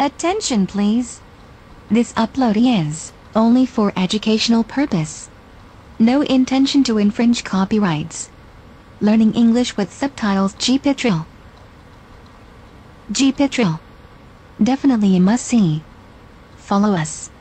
Attention please. This upload is only for educational purpose. No intention to infringe copyrights. Learning English with subtitles. GPITRAL. GPITRAL. Definitely a must-see. Follow us.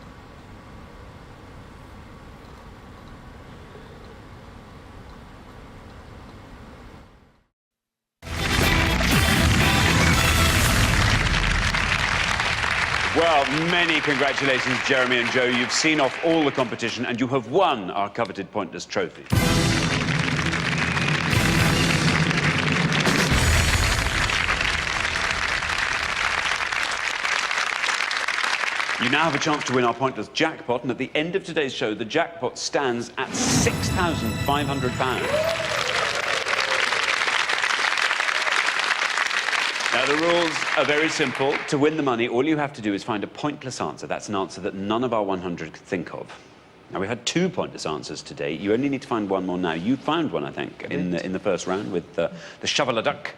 Well, many congratulations, Jeremy and Joe. You've seen off all the competition and you have won our coveted Pointless trophy. You now have a chance to win our Pointless jackpot, and at the end of today's show, the jackpot stands at £6,500. Now, the rules are very simple. To win the money, all you have to do is find a pointless answer. That's an answer that none of our 100 could think of. Now, we had 2 pointless answers today. You only need to find one more now. You found one, I think, in the first round with the shovel-a-duck.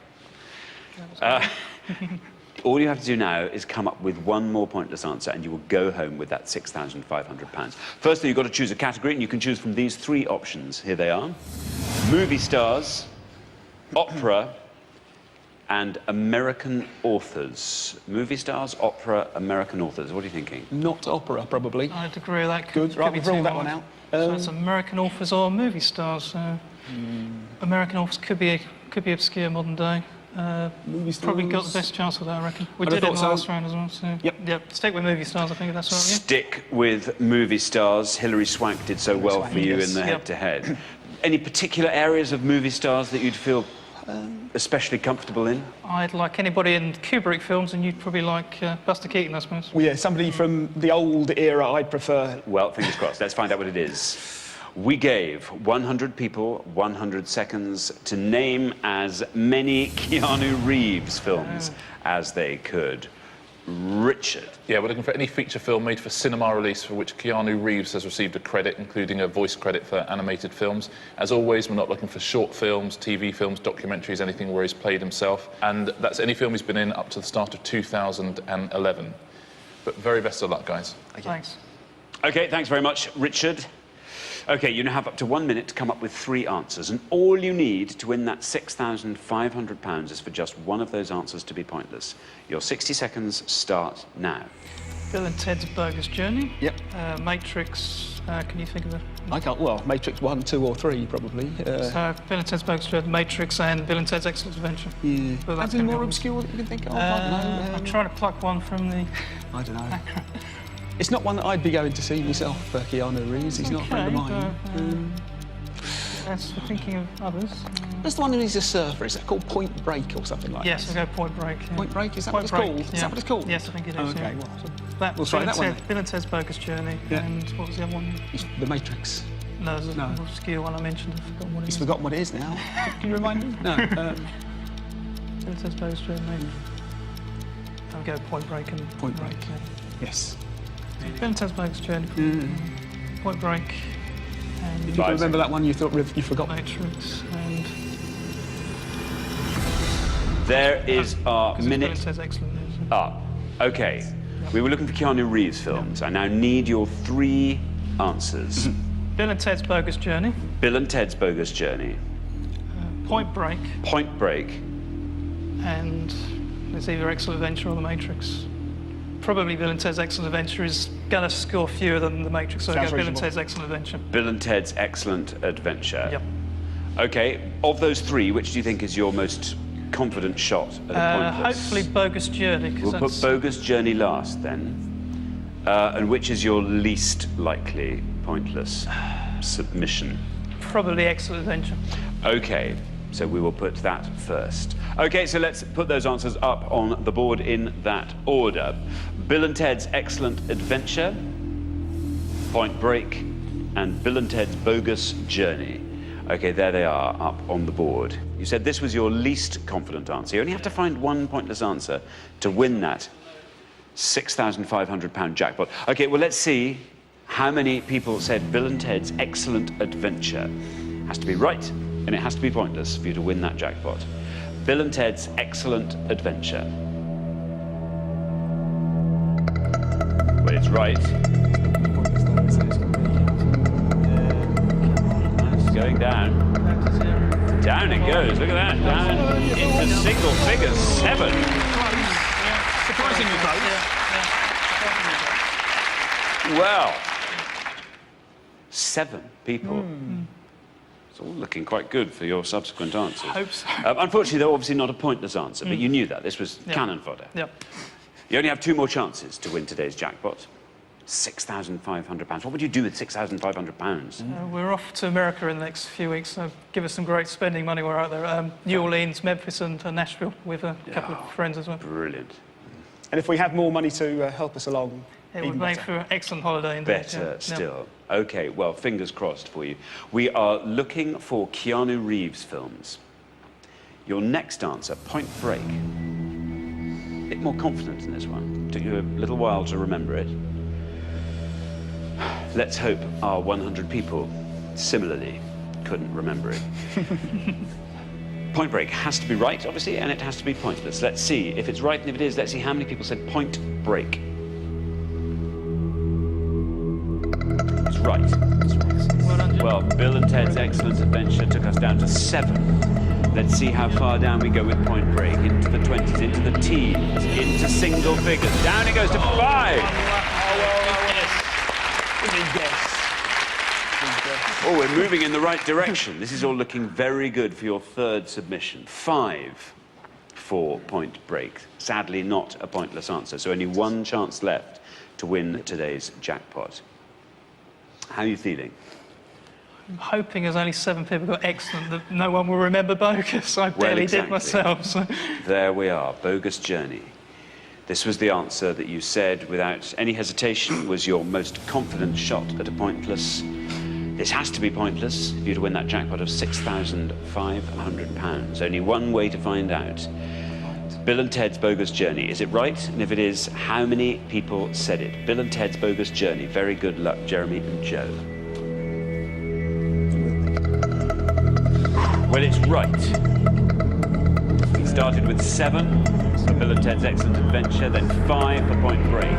All you have to do now is come up with one more pointless answer, and you will go home with that £6,500. Firstly, you've got to choose a category, and you can choose from these 3 options. Here they are: movie stars, opera, and American authors. Movie stars, opera, American authors. What are you thinking? Not opera, probably. I'd agree with that. Good, right, we've ruled that one out. So it's American authors or movie stars. American authors could be obscure modern day. Movie stars. Probably got the best chance of that, I reckon. We did it in the last round as well, so... Yep, stick with movie stars, I think that's right, yeah. Stick with movie stars. Hilary Swank did so well for you in the head-to-head. Any particular areas of movie stars that you'd feel especially comfortable in? I'd like anybody in Kubrick films, and you'd probably like Buster Keaton, I suppose. Well, yeah, somebody from the old era I'd prefer. Well, fingers crossed. Let's find out what it is. We gave 100 people 100 seconds to name as many Keanu Reeves films as they could. Richard. Yeah, we're looking for any feature film made for cinema release for which Keanu Reeves has received a credit, including a voice credit for animated films. As always, we're not looking for short films, TV films, documentaries, anything where he's played himself. And that's any film he's been in up to the start of 2011. But very best of luck, guys. Thanks. OK, thanks very much, Richard. OK, you now have up to 1 minute to come up with 3 answers, and all you need to win that £6,500 is for just one of those answers to be pointless. Your 60 seconds start now. Bill and Ted's Bogus Journey. Yep. Matrix, can you think of it? I can't, well, Matrix 1, 2 or 3, probably. So, Bill and Ted's Bogus Journey, Matrix, and Bill and Ted's Excellent Adventure. Yeah. But that's more obscure that you can think of? I don't know. I'm trying to pluck one from the... I don't know. It's not one that I'd be going to see myself, Keanu Reeves. He's not a friend of mine. As for thinking of others... That's the one who is a surfer. Is that called Point Break or something like that? Yes, we'll go Point Break. Yeah. Point Break? Is that what it's called? Is that what it's called? Yes, I think it is. Oh, okay, well, so we'll try that one. Bill and Ted's Bogus Journey, and what was the other one? The Matrix. No, there's an obscure one I mentioned. I've forgotten what it is. He's forgotten what it is now. Can you remind me? No. Bill and Ted's Bogus Journey. I'll go Point Break and... Point Break. Yes. Bill and Ted's Bogus Journey. Point Break. And you remember that one you thought you forgot? Matrix and... There is our minute Bill and Ted's Excellent News. up. OK. We were looking for Keanu Reeves films. I now need your 3 answers. Bill and Ted's Bogus Journey. Bill and Ted's Bogus Journey. Point Break. Point Break. And it's either Excellent Adventure or The Matrix. Probably Bill and Ted's Excellent Adventure is going to score fewer than The Matrix, so I'll go Bill and Ted's Excellent Adventure. Bill and Ted's Excellent Adventure. Yep. OK, of those 3, which do you think is your most confident shot at a pointless? Hopefully Bogus Journey. We'll put Bogus Journey last, then. And which is your least likely pointless submission? Probably Excellent Adventure. OK, so we will put that first. OK, so let's put those answers up on the board in that order. Bill and Ted's Excellent Adventure, Point Break, and Bill and Ted's Bogus Journey. OK, there they are, up on the board. You said this was your least confident answer. You only have to find one pointless answer to win that £6,500 jackpot. OK, well, let's see how many people said Bill and Ted's Excellent Adventure. It has to be right, and it has to be pointless for you to win that jackpot. Bill and Ted's Excellent Adventure. That's right. It's going down. Down it goes. Look at that. Down into single figures. 7. Surprisingly close. Well, 7 people. It's all looking quite good for your subsequent answers. I hope so. Unfortunately, they're obviously not a pointless answer, but you knew that. This was cannon fodder. Yep. You only have 2 more chances to win today's jackpot. £6,500. What would you do with £6,500? We're off to America in the next few weeks, so give us some great spending money while we're out there. New Orleans, Memphis and Nashville with a couple of friends as well. Brilliant. And if we have more money to help us along, It would even make better. for an excellent holiday indeed. Better still. OK, well, fingers crossed for you. We are looking for Keanu Reeves films. Your next answer, Point Break. A bit more confident in this one. Took you a little while to remember it. Let's hope our 100 people similarly couldn't remember it. Point Break has to be right, obviously, and it has to be pointless. Let's see if it's right, and if it is, let's see how many people said Point Break. It's right. Well done, Jim. Well, Bill and Ted's Excellent Adventure took us down to 7. Let's see how far down we go with Point Break. Into the 20s, into the teens, into single figures. Down it goes to 5. Oh, we're moving in the right direction. This is all looking very good for your 3rd submission. 5 for Point Break. Sadly, not a pointless answer, so only 1 chance left to win today's jackpot. How are you feeling? I'm hoping there's only 7 people got excellent that no one will remember bogus. I barely did myself. So. There we are, Bogus Journey. This was the answer that you said without any hesitation was your most confident shot at a pointless. This has to be pointless for you to win that jackpot of £6,500. Only one way to find out. Bill and Ted's Bogus Journey. Is it right? And if it is, how many people said it? Bill and Ted's Bogus Journey. Very good luck, Jeremy and Joe. Well, it's right. We started with 7 for Bill and Ted's Excellent Adventure, then 5 for Point Break.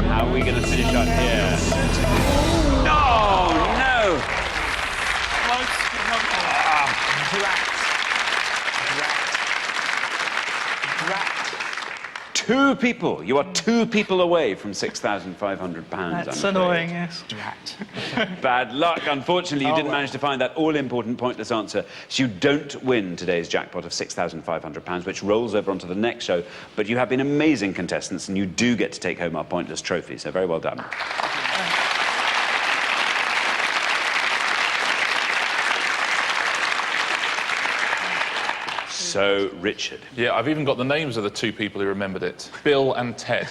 How are we going to finish up here? No! No! Drat. 2 people. You are 2 people away from £6,500. That's annoying, yes. Bad luck. Unfortunately, you didn't manage to find that all-important pointless answer, so you don't win today's jackpot of £6,500, which rolls over onto the next show. But you have been amazing contestants, and you do get to take home our pointless trophy, so very well done. So, Richard. Yeah, I've even got the names of the 2 people who remembered it. Bill and Ted.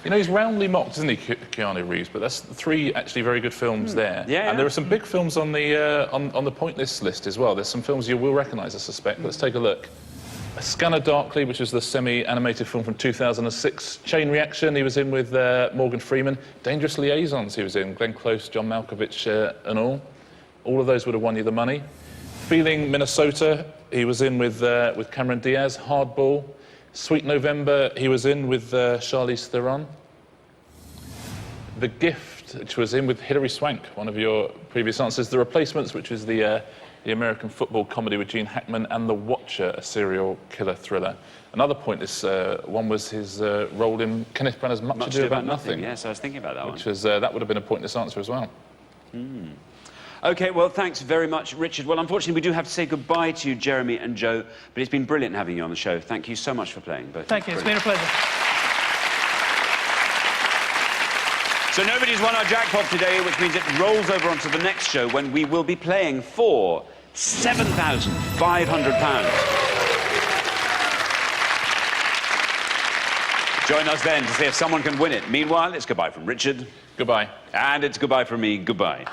You know, he's roundly mocked, isn't he, Keanu Reeves? But that's 3 actually very good films there. Yeah. And there are some big films on the on the pointless list as well. There's some films you will recognise, I suspect. Let's take a look. Scanner Darkly, which was the semi-animated film from 2006. Chain Reaction, he was in with Morgan Freeman. Dangerous Liaisons, he was in. Glenn Close, John Malkovich and all. All of those would have won you the money. Feeling Minnesota, he was in with Cameron Diaz. Hardball. Sweet November, he was in with Charlize Theron. The Gift, which was in with Hilary Swank, one of your previous answers. The Replacements, which was the American football comedy with Gene Hackman. And The Watcher, a serial killer thriller. Another pointless one was his role in Kenneth Branagh's Much Ado About Nothing. Yes, I was thinking about that one. Which was, that would have been a pointless answer as well. OK, well, thanks very much, Richard. Well, unfortunately, we do have to say goodbye to you, Jeremy and Joe, but it's been brilliant having you on the show. Thank you so much for playing. Both. Thank you, it's been a pleasure. So nobody's won our jackpot today, which means it rolls over onto the next show when we will be playing for £7,500. Join us then to see if someone can win it. Meanwhile, it's goodbye from Richard. Goodbye. And it's goodbye from me. Goodbye.